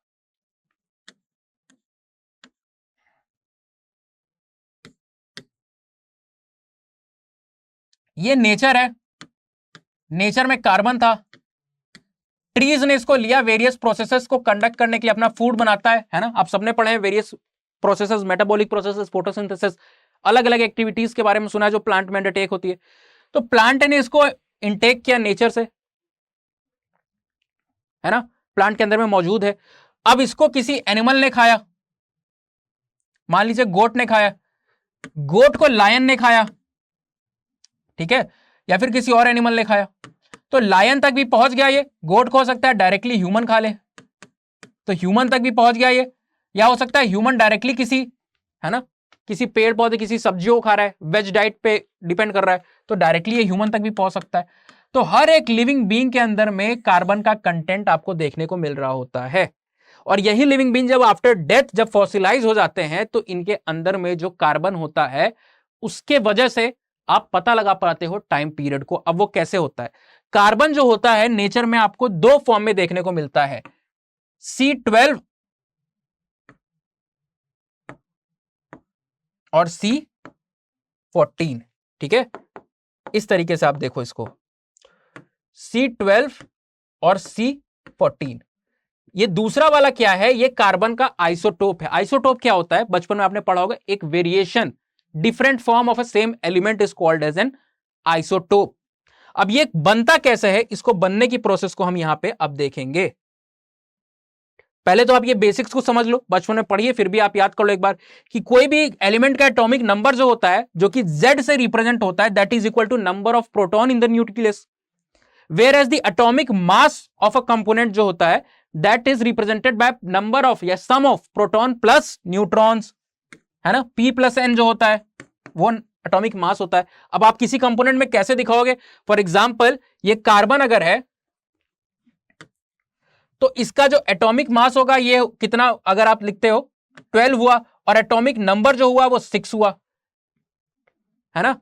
ये नेचर है, नेचर में कार्बन था, ट्रीज ने इसको लिया, वेरियस प्रोसेसेस को कंडक्ट करने के लिए अपना फूड बनाता है ना। आप सबने पढ़े हैं various processes, metabolic processes, photosynthesis, अलग अलग एक्टिविटीज के बारे में सुना है जो प्लांट में अंडरटेक होती है। तो प्लांट ने इसको इनटेक किया नेचर से, है ना, प्लांट के अंदर में मौजूद है। अब इसको किसी एनिमल ने खाया, मान लीजिए गोट ने खाया, गोट को लायन ने खाया, ठीक है, या फिर किसी और एनिमल ने खाया, तो लायन तक भी पहुंच गया ये, गोट को हो सकता है डायरेक्टली ह्यूमन खा ले, तो ह्यूमन तक भी पहुंच गया ये, या हो सकता है ह्यूमन डायरेक्टली किसी, है ना, किसी पेड़ पौधे किसी सब्जियों को खा रहा है, वेज डाइट पे डिपेंड कर रहा है, तो डायरेक्टली ये ह्यूमन तक भी पहुंच सकता है। तो हर एक लिविंग बीइंग के अंदर में कार्बन का कंटेंट आपको देखने को मिल रहा होता है। और यही लिविंग बीइंग जब आफ्टर डेथ जब फॉसिलाइज हो जाते हैं तो इनके अंदर में जो कार्बन होता है उसके वजह से आप पता लगा पाते हो टाइम पीरियड को। अब वो कैसे होता है? कार्बन जो होता है नेचर में आपको दो फॉर्म में देखने को मिलता है, C12 और C14, ठीक है, इस तरीके से आप देखो इसको, C12 और C14। ये दूसरा वाला क्या है? ये कार्बन का आइसोटोप है। आइसोटोप क्या होता है? बचपन में आपने पढ़ा होगा, एक variation, different form of a same element is called as an isotope. अब ये बनता कैसे है, इसको बनने की प्रोसेस को हम यहां पे अब देखेंगे। पहले तो आप ये बेसिक्स को समझ लो, बचपन में पढ़िए, फिर भी आप याद कर लो एक बार कि कोई भी एलिमेंट का एटॉमिक नंबर जो होता है, जो कि Z से रिप्रेजेंट होता है, that is equal to number of proton in the nucleus, whereas the atomic mass of a component जो होता है that is represented by number of या sum of proton plus neutrons, है ना, P+N जो होता है वो एटॉमिक मास होता है। अब आप किसी कंपोनेंट में कैसे दिखाओगे? फॉर एग्जांपल ये कार्बन अगर है तो इसका जो एटॉमिक मास होगा ये कितना, अगर आप लिखते हो 12 हुआ, और एटॉमिक नंबर जो हुआ वो 6 हुआ, है ना।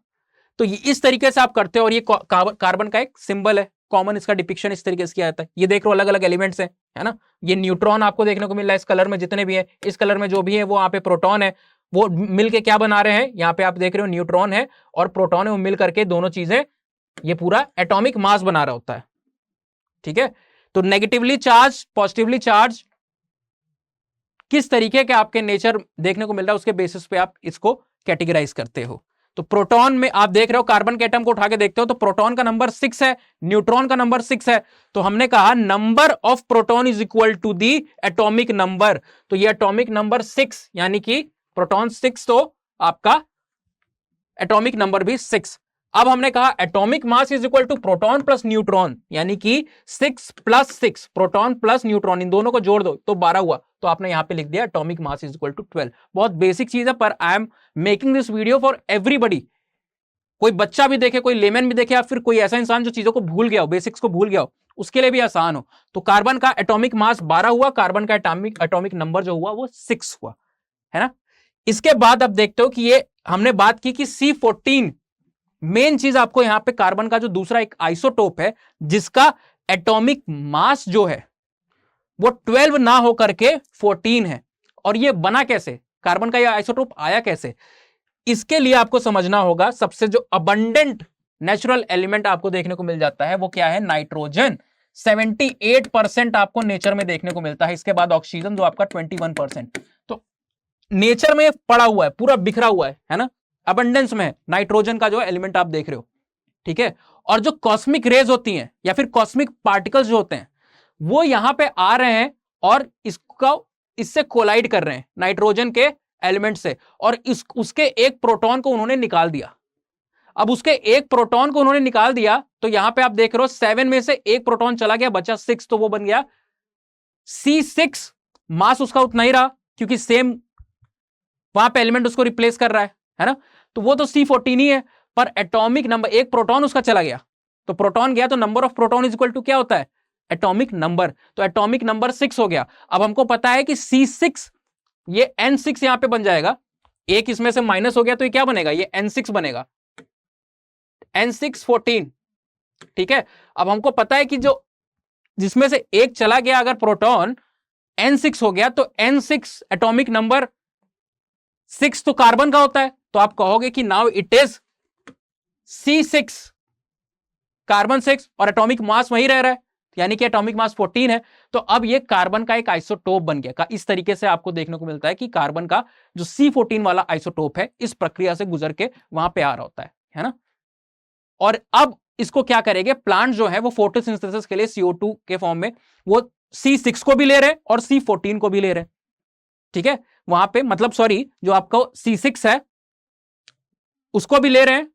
तो ये इस तरीके से आप करते हो, और ये कार्बन का एक सिंबल है, कॉमन इसका डिपिक्शन इस तरीके से किया जाता है। ये देख लो अलग अलग एलिमेंट्स हैं, है ना, ये न्यूट्रॉन आपको देखने को मिल रहा है इस कलर में, जितने भी है इस कलर में जो भी है वो यहाँ पे प्रोटॉन है, वो मिलके क्या बना रहे हैं, यहाँ पे आप देख रहे हो न्यूट्रॉन है और प्रोटॉन है, वो मिल करके दोनों चीजें ये पूरा एटॉमिक मास बना रहा होता है, ठीक है। तो नेगेटिवली चार्ज, पॉजिटिवली चार्ज, किस तरीके के आपके नेचर देखने को मिल रहा है उसके बेसिस पे आप इसको कैटेगराइज करते हो। तो प्रोटॉन में आप देख रहे हो, कार्बन के एटम को उठा के देखते हो तो प्रोटॉन का नंबर 6 है, न्यूट्रॉन का नंबर 6 है, तो हमने कहा number of proton is equal to the atomic number. तो ये एटॉमिक नंबर 6, यानी कि प्रोटॉन 6, तो आपका एटॉमिक नंबर भी 6। अब हमने कहा atomic mass is equal to proton plus neutron, यानी कि 6 + 6, प्रोटॉन प्लस न्यूट्रॉन, इन दोनों को जोड़ दो तो 12 हुआ, तो आपने यहां पे लिख दिया atomic mass is equal to 12। बहुत बेसिक चीज है, पर I am making this video for everybody. कोई बच्चा भी देखे, कोई लेमैन भी देखे, या फिर कोई ऐसा इंसान जो चीजों को भूल गया हो, बेसिक्स को भूल गया हो, उसके लिए भी आसान हो। तो कार्बन का एटॉमिक मास 12 हुआ, कार्बन का एटॉमिक नंबर जो हुआ वो 6 हुआ, है ना। इसके बाद आप देखते हो कि ये हमने बात की कि C14, मेन चीज आपको यहां पे कार्बन का जो दूसरा एक आइसोटोप है जिसका एटॉमिक मास जो है वो 12 ना हो करके 14 है। और ये बना कैसे, कार्बन का ये आइसोटोप आया कैसे, इसके लिए आपको समझना होगा सबसे जो अबंडेंट नेचुरल एलिमेंट आपको देखने को मिल जाता है वो क्या है, नाइट्रोजन। 78% आपको नेचर में देखने को मिलता है, इसके बाद ऑक्सीजन जो आपका 21%। तो नेचर में पड़ा हुआ है, पूरा बिखरा हुआ है ना, अबंडेंस में नाइट्रोजन का जो एलिमेंट आप देख रहे हो, ठीक है। और जो कॉस्मिक रेज होती हैं या फिर कॉस्मिक पार्टिकल्स जो होते हैं वो यहां पे आ रहे हैं और इससे कोलाइड कर रहे हैं नाइट्रोजन के एलिमेंट से, और उसके एक प्रोटॉन को उन्होंने निकाल दिया। अब उसके एक प्रोटॉन को उन्होंने निकाल दिया तो यहां पे आप देख रहे हो 7 में से एक प्रोटॉन चला गया, बचा 6, तो वो बन गया C6। मास उसका उतना ही रहा क्योंकि सेम वहां पे एलिमेंट उसको रिप्लेस कर रहा है ना, तो वो तो C14 ही है, पर एटॉमिक नंबर, एक प्रोटॉन उसका चला गया, तो प्रोटॉन गया तो number of proton is equal to क्या होता है, एटॉमिक नंबर। तो एटॉमिक नंबर 6 हो गया। अब हमको पता है कि C6, ये N6 यहां पे बन जाएगा, एक इसमें से माइनस हो गया तो ये क्या बनेगा, ये N6 बनेगा, N6 14, ठीक है। अब हमको पता है कि जो जिसमें से एक चला गया अगर प्रोटॉन N6 हो गया तो N6 एटॉमिक नंबर 6 तो कार्बन का होता है, तो आप कहोगे कि now it is C6, carbon 6, और एटॉमिक मास वही रह रहा है, यानी कि एटॉमिक मास 14 है। तो अब ये कार्बन का एक आइसोटोप बन गया। इस तरीके से आपको देखने को मिलता है कि कार्बन का जो C14 वाला आइसोटोप है इस प्रक्रिया से गुजर के वहां पे आ रहा होता है ना। और अब इसको क्या करेंगे, प्लांट जो है वो फोटोसिंथेसिस के लिए CO2 के फॉर्म में वो C6 को भी ले रहे हैं और C14 को भी ले रहे हैं। ठीक है, वहां पे मतलब सॉरी, जो आपका C6 है उसको भी ले रहे हैं,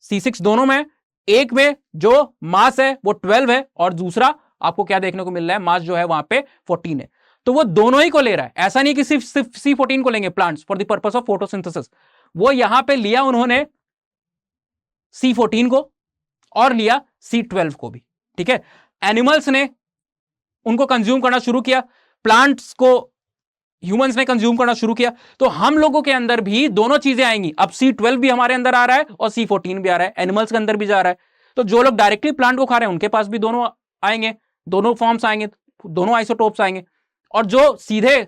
C6 दोनों में, एक में जो मास है वो 12 है और दूसरा आपको क्या देखने को मिल रहा है, मास जो है वहां पे 14 है। तो वो दोनों ही को ले रहा है, ऐसा नहीं कि सिर्फ C14 को लेंगे plants for the purpose of photosynthesis. वो यहां पे लिया उन्होंने C14 को और लिया C12 को भी। ठीक है, एनिमल्स ने उनको कंज्यूम करना शुरू किया, प्लांट्स को ह्यूमंस ने कंज्यूम करना शुरू किया, तो हम लोगों के अंदर भी दोनों चीजें आएंगी। अब C12 भी हमारे अंदर आ रहा है और C14 भी आ रहा है, एनिमल्स के अंदर भी जा रहा है। तो जो लोग डायरेक्टली प्लांट को खा रहे हैं उनके पास भी दोनों आएंगे, दोनों फॉर्म्स आएंगे, दोनों आइसोटोप्स आएंगे। और जो सीधे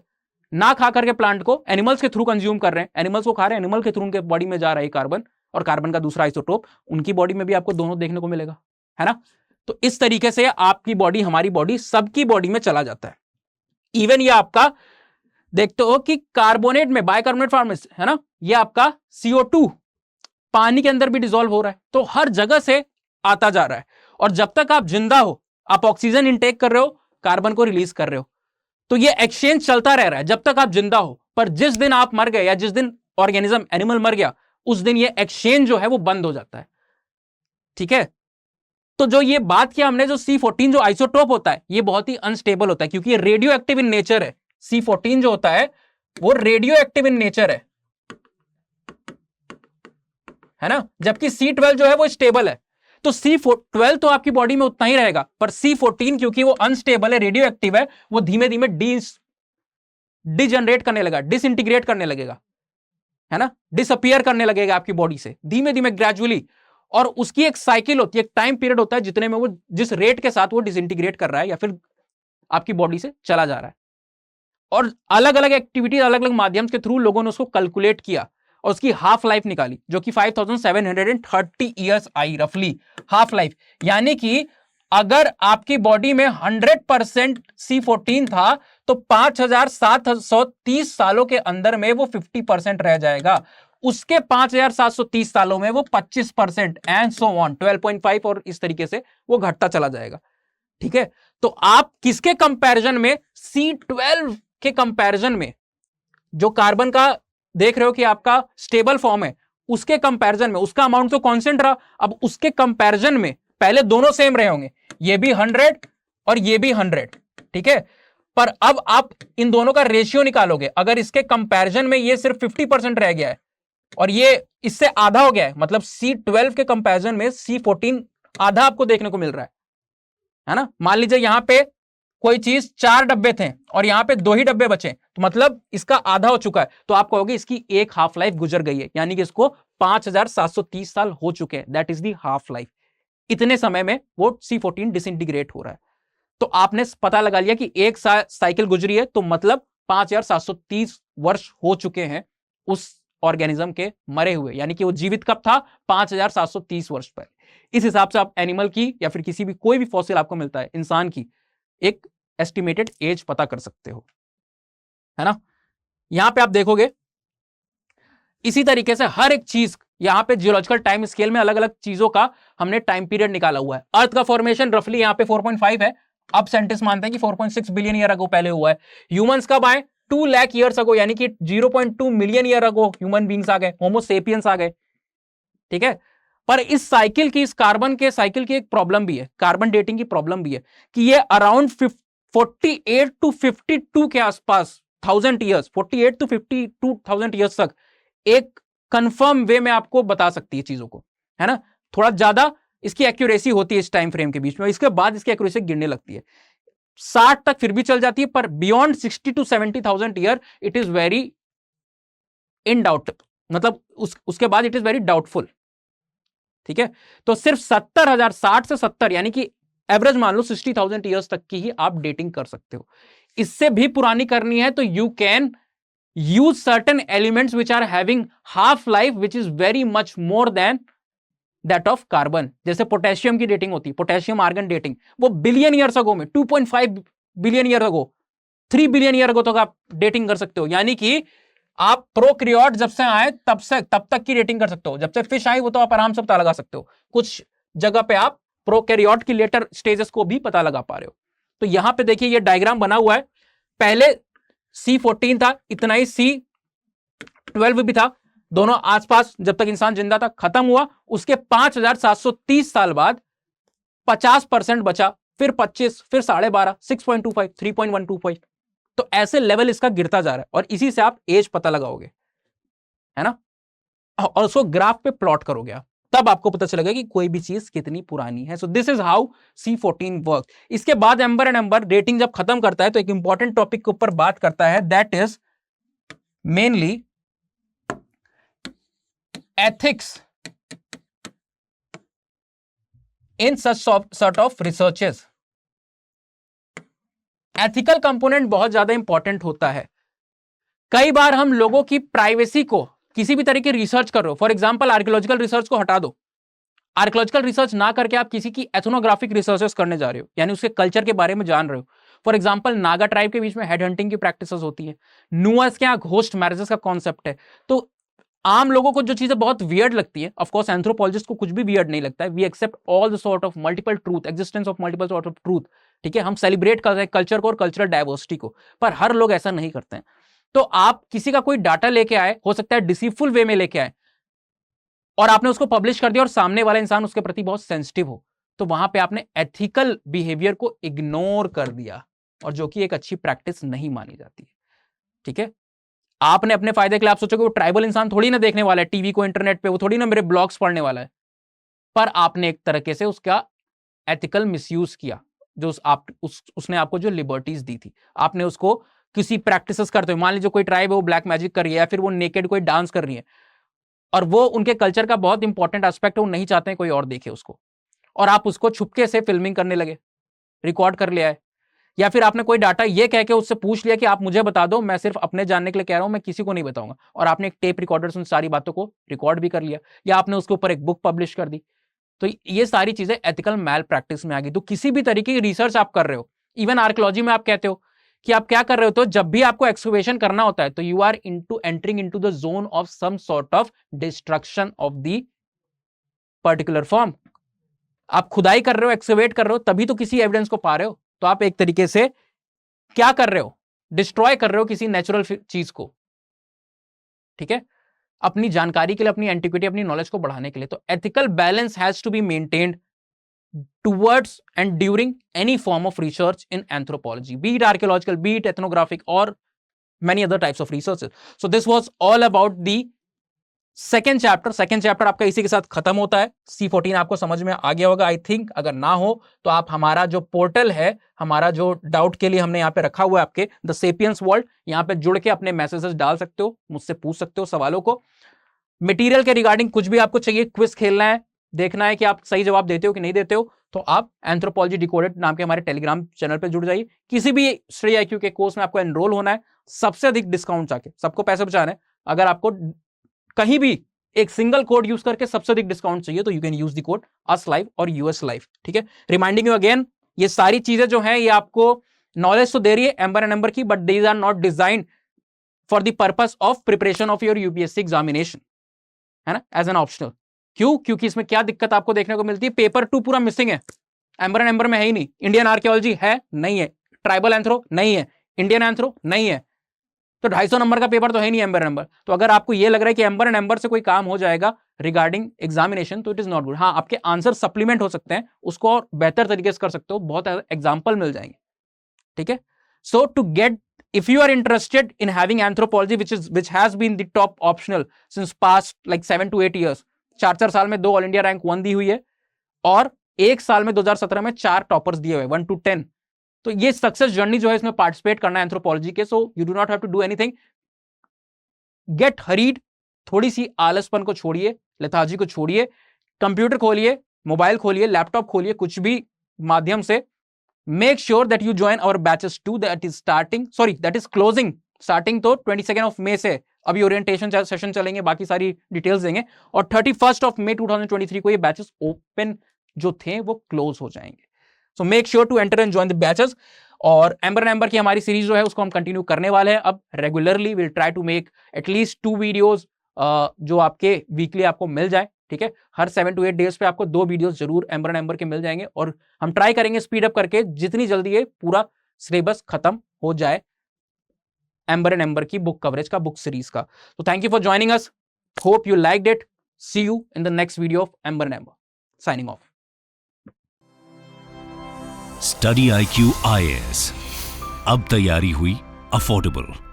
ना खा करके प्लांट को एनिमल्स के थ्रू कंज्यूम कर रहे हैं, एनिमल्स को खा रहे हैं, एनिमल के थ्रू उनके बॉडी में जा रहा है कार्बन, और कार्बन का दूसरा आइसोटोप, उनकी बॉडी में भी आपको दोनों देखने को मिलेगा, है ना। तो इस तरीके से आपकी बॉडी, हमारी बॉडी, सबकी बॉडी में चला जाता है। इवन ये आपका देखते हो कि कार्बोनेट में, बाइकार्बोनेट फॉर्म में, है ना, ये आपका CO2 पानी के अंदर भी डिसॉल्व हो रहा है। तो हर जगह से आता जा रहा है, और जब तक आप जिंदा हो, आप ऑक्सीजन इंटेक कर रहे हो, कार्बन को रिलीज कर रहे हो, तो ये एक्सचेंज चलता रह रहा है जब तक आप जिंदा हो। पर जिस दिन आप मर गए या जिस दिन ऑर्गेनिज्म, एनिमल मर गया, उस दिन ये एक्सचेंज जो है वो बंद हो जाता है। ठीक है, तो जो ये बात किया हमने, जो C14 जो आइसोटोप होता है, ये बहुत ही अनस्टेबल होता है क्योंकि ये रेडियो एक्टिव इन नेचर है। C14 जो होता है वो रेडियो एक्टिव इन नेचर है ना, जबकि C12 जो है वो स्टेबल है। तो C12 तो आपकी बॉडी में उतना ही रहेगा, पर C14 क्योंकि वो अनस्टेबल है, रेडियो एक्टिव है, वो धीमे धीमे डिजनरेट करने लगा, डिसइंटीग्रेट करने लगेगा, है ना, डिसअपियर करने लगेगा आपकी बॉडी से धीमे धीमे, ग्रेजुअली। और उसकी एक साइकिल होती है, एक टाइम पीरियड होता है जितने में वो, जिस रेट के साथ वो डिसइंटीग्रेट कर रहा है या फिर आपकी बॉडी से चला जा रहा है। और अलग अलग एक्टिविटी, अलग अलग माध्यम के थ्रू लोगों ने उसको कैलकुलेट किया और उसकी हाफ लाइफ निकाली, जो कि 5730 ईयर्स आई, रफली हाफ लाइफ। यानी कि अगर आपकी बॉडी में 100% C14 था तो 5730 सालों के अंदर में वो 50% रह जाएगा, उसके 5730 सालों में वो 25% एंड सो ऑन, 12.5 और इस तरीके से वो घटता चला जाएगा। ठीक है, तो आप किसके कंपैरिजन में, C12 के कंपैरिजन में, जो कार्बन का देख रहे हो कि आपका स्टेबल फॉर्म है, उसके कंपैरिजन में उसका अमाउंट तो कांस्टेंट रहा, अब उसके कंपैरिजन में पहले दोनों सेम रहे होंगे, ये भी 100 और ये भी 100, ठीक है, पर अब आप इन दोनों का रेशियो निकालोगे। अगर इसके कंपैरिजन में ये सिर्फ 50% रह गया है और ये इससे आधा हो गया है, मतलब C12 के कंपैरिजन में C14 आधा आपको देखने को मिल रहा है ना। मान लीजिए यहां पे कोई चीज 4 डब्बे थे और यहां पे 2 ही डब्बे बचे, तो मतलब इसका आधा हो चुका है, तो आप कहोगे इसकी एक हाफ लाइफ गुजर गई है, यानी कि इसको 5730 साल हो चुके हैं, that is the half life. इतने समय में वो C14 डिसइंटीग्रेट हो रहा है। तो आपने पता लगा लिया कि एक साइकिल गुजरी है, तो मतलब 5730 वर्ष हो चुके हैं उस ऑर्गेनिज्म के मरे हुए, यानी कि वो जीवित कब था, 5730 वर्ष पहले। इस हिसाब से आप एनिमल की या फिर किसी भी, कोई भी फॉसिल आपको मिलता है, इंसान की एक एस्टिमेटेड एज पता कर सकते हो, है ना। यहां पे आप देखोगे इसी तरीके से हर एक चीज, यहां पे जियोलॉजिकल टाइम स्केल में अलग अलग चीजों का हमने टाइम पीरियड निकाला हुआ है। अर्थ का फॉर्मेशन रफली यहां पे 4.5 है, अब साइंटिस्ट मानते हैं कि 4.6 बिलियन ईयर अगो पहले हुआ है। ह्यूमंस कब आए, 2 लाख ईयर्स अगो, यानी कि 0.2 million year ago human beings आ गए, होमो सेपियंस आ गए। ठीक है, पर इस साइकिल की, इस कार्बन के साइकिल की एक प्रॉब्लम भी है, कार्बन डेटिंग की प्रॉब्लम भी है, कि ये अराउंड 48 टू 52 के आसपास 1000 ईयर्स, 48 टू 52,000 ईयर्स तक एक कंफर्म वे में आपको बता सकती है चीजों को, है ना। थोड़ा ज्यादा इसकी एक्यूरेसी होती है इस टाइम फ्रेम के बीच में, इसके बाद इसकी एक्यूरेसी गिरने लगती है। 60 तक फिर भी चल जाती है, पर beyond 60 to 70,000 year it is very in doubt, मतलब उसके बाद इट इज वेरी डाउटफुल। ठीक है, तो सिर्फ 70,000, 60 से 70, यानी कि एवरेज मान लो 60,000 ईयर्स तक की ही आप डेटिंग कर सकते हो। इससे भी पुरानी करनी है तो you can use certain elements which are having half life which is very much more than that of carbon. जैसे पोटेशियम की डेटिंग होती है, पोटेशियम आर्गन डेटिंग, वो बिलियन ईयर्स अगो में, 2.5 billion year ago, 3 billion year ago तक आप dating कर सकते हो। यानी कि आप प्रोक्रियोट जब से आए तब तक की डेटिंग कर सकते हो। जब से फिश आई वो तो आप आराम से पता लगा सकते हो, कुछ जगह पे आप प्रोकैरियोट की लेटर स्टेजेस को भी पता लगा पा रहे हो। तो यहां पे देखिए ये डायग्राम बना हुआ है, पहले C14 था, इतना ही C12 भी था, दोनों आसपास जब तक इंसान जिंदा था, खत्म हुआ, उसके 5730 साल बाद 50% बचा, फिर 25, फिर 12.5, 6.25, 3.125। तो ऐसे लेवल इसका गिरता जा रहा है और इसी से आप एज पता लगाओगे, है ना, और उसको ग्राफ पे प्लॉट करोगे आप, तब आपको पता चलेगा कि कोई भी चीज कितनी पुरानी है। So this is how C14 work. इसके बाद एम्बर एंड एम्बर रेटिंग जब खत्म करता है तो एक इंपॉर्टेंट टॉपिक के ऊपर बात करता है, that is mainly ethics in such sort of researches. Ethical component बहुत ज्यादा इंपॉर्टेंट होता है। कई बार हम लोगों की प्राइवेसी को किसी भी तरह की रिसर्च कर रहे हो, फॉर एग्जांपल आर्कियोलॉजिकल रिसर्च को हटा दो, आर्कियोलॉजिकल रिसर्च ना करके आप किसी की एथनोग्राफिक रिसर्चेस करने जा रहे हो, यानी उसके कल्चर के बारे में जान रहे हो। फॉर एग्जांपल नागा ट्राइब के बीच में हेड हंटिंग की प्रैक्टिसेस होती है, नुआस के यहाँ घोस्ट मैरिजेस का कॉन्सेप्ट है। तो आम लोगों को जो चीजें बहुत वियर्ड लगती है, ऑफ कोर्स एंथ्रोपोलॉजिस्ट को कुछ भी वियर्ड नहीं लगता है, we accept all the sort of multiple truth, existence of multiple sort of truth, ठीक है, हम सेलिब्रेट करते हैं कल्चर को और कल्चरल डाइवर्सिटी को, पर हर लोग ऐसा नहीं करते हैं। तो आप किसी का कोई डाटा लेके आए, हो सकता है डिसीवफुल वे में लेके आए, और आपने उसको पब्लिश कर दिया और सामने वाला इंसान उसके प्रति बहुत सेंसिटिव हो, तो वहां पे आपने एथिकल बिहेवियर को इग्नोर कर दिया, और जो कि एक अच्छी प्रैक्टिस नहीं मानी जाती है, ठीक है। आपने अपने फायदे के लिए आप सोचोगे वो ट्राइबल इंसान थोड़ी ना देखने वाला है टीवी को, इंटरनेट पे, वो थोड़ी ना मेरे ब्लॉग्स पढ़ने वाला है, पर आपने एक तरीके से उसका एथिकल मिसयूज किया, जो उसने आपको जो लिबर्टीज दी थी, आपने उसको किसी प्रैक्टिसेस करते हुए, मान लीजिए कोई ट्राइब है वो ब्लैक मैजिक कर रही है, या फिर वो नेकेड कोई डांस कर रही है, और वो उनके कल्चर का बहुत इंपॉर्टेंट एस्पेक्ट है, वो नहीं चाहते हैं कोई और देखे उसको, और आप उसको छुपके से फिल्मिंग करने लगे, रिकॉर्ड कर लिया है, या फिर आपने कोई डाटा ये कह के उससे पूछ लिया कि आप मुझे बता दो, मैं सिर्फ अपने जानने के लिए कह रहा हूं, मैं किसी को नहीं बताऊंगा, और आपने एक टेप रिकॉर्डर से उन सारी बातों को रिकॉर्ड भी कर लिया, या आपने उसके ऊपर एक बुक पब्लिश कर दी, तो ये सारी चीजें एथिकल मैल प्रैक्टिस में आ गई। तो किसी भी तरीके की रिसर्च आप कर रहे हो, इवन आर्कियोलॉजी में आप कहते हो कि आप क्या कर रहे हो, तो जब भी आपको एक्सकवेशन करना होता है तो you are into entering into the zone of some sort of destruction of the particular form. आप खुदाई कर रहे हो, एक्सकवेट कर रहे हो, तभी तो किसी एविडेंस को पा रहे हो, तो आप एक तरीके से क्या कर रहे हो, डिस्ट्रॉय कर रहे हो किसी नेचुरल चीज को, ठीक है, अपनी जानकारी के लिए, अपनी एंटिक्विटी, अपनी नॉलेज को बढ़ाने के लिए। तो ethical balance has to be maintained towards and during any form of research in anthropology, be it archaeological, be it ethnographic, or many other types of researches. So this was all about the second chapter. Second chapter आपका इसी के साथ खत्म होता है। C14 आपको समझ में आ गया होगा आई थिंक, अगर ना हो तो आप हमारा जो पोर्टल है, हमारा जो डाउट के लिए हमने यहाँ पे रखा हुआ है आपके द सेपियंस वर्ल्ड, यहाँ पे जुड़ के अपने मैसेजेस डाल सकते हो, मुझसे पूछ सकते हो सवालों को। मटेरियल के रिगार्डिंग कुछ भी आपको चाहिए, क्विज खेलना है, देखना है कि आप सही जवाब देते हो कि नहीं देते हो, तो आप एंथ्रोपोलॉजी डिकोडेड नाम के हमारे टेलीग्राम चैनल पे जुड़ जाइए। किसी भी श्रेय आईक्यू के कोर्स में आपको एनरोल होना है, सबसे अधिक डिस्काउंट चाके, सबको पैसे बचाना है, अगर आपको कहीं भी एक सिंगल कोड यूज करके सबसे अधिक डिस्काउंट चाहिए तो you can use the code us live और यूएस लाइव, ठीक है। रिमाइंडिंग यू अगेन, ये सारी चीजें जो है ये आपको नॉलेज तो दे रही है एम्बर एंड एम्बर की, but these are not designed for the purpose of preparation of your UPSC examination, है ना, एज एन ऑप्शनल। क्यों? क्योंकि इसमें क्या दिक्कत आपको देखने को मिलती है, पेपर 2 पूरा मिसिंग है, एम्बर एंड एम्बर में है ही नहीं, इंडियन आर्कियोलॉजी है नहीं है, ट्राइबल एंथ्रो नहीं है, इंडियन एंथ्रो नहीं है, तो 250 नंबर का पेपर तो है नहीं एम्बर एंड एम्बर। तो अगर आपको ये लग रहा है कि एम्बर एंड एम्बर से कोई काम हो जाएगा रिगार्डिंग एग्जामिनेशन, तो इट इज नॉट गुड। हाँ, आपके आंसर सप्लीमेंट हो सकते हैं, उसको और बेहतर तरीके से कर सकते हो, बहुत एग्जाम्पल मिल जाएंगे, ठीक है। So to get, if you are interested in having anthropology which has been the top optional since past like 7 to 8 years, 4 साल में 2 ऑल इंडिया रैंक 1 दी हुई है, और 1 साल में 2017 में 4 टॉपर्स दिए हुए 1 to 10, तो ये सक्सेस जर्नी जो है इसमें पार्टिसिपेट करना है एंथ्रोपोलॉजी के। So you do not have to do anything, get hurried, थोड़ी सी आलसपन को छोड़िए, लेथार्जी को छोड़िए, कंप्यूटर खोलिए, मोबाइल खोलिए, लैपटॉप खोलिए, कुछ भी माध्यम से make sure that you join our batches too, that is closing, starting तो 22 of May से अभी ओरिएंटेशन सेशन चलेंगे, बाकी सारी डिटेल्स देंगे, और 31 of May 2023 को ये बैचेस ओपन जो थे वो क्लोज हो जाएंगे। So make sure to enter and join the batches. और एम्बर एंड एम्बर की हमारी सीरीज जो है उसको हम कंटिन्यू करने वाले हैं अब regularly, will try to make at least 2 videos जो आपके वीकली आपको मिल जाए, ठीक है, हर 7 to 8 डेज पे आपको 2 वीडियोस जरूर एम्बर एंड एम्बर के मिल जाएंगे, और हम ट्राई करेंगे स्पीड अप करके जितनी जल्दी ये पूरा सिलेबस खत्म हो जाए एम्बर एंड एम्बर की बुक कवरेज का, बुक सीरीज का। तो thank you for joining us, hope you liked it, see you in the next video of Ember and Ember, signing off. Study IQ IAS, अब तैयारी हुई affordable.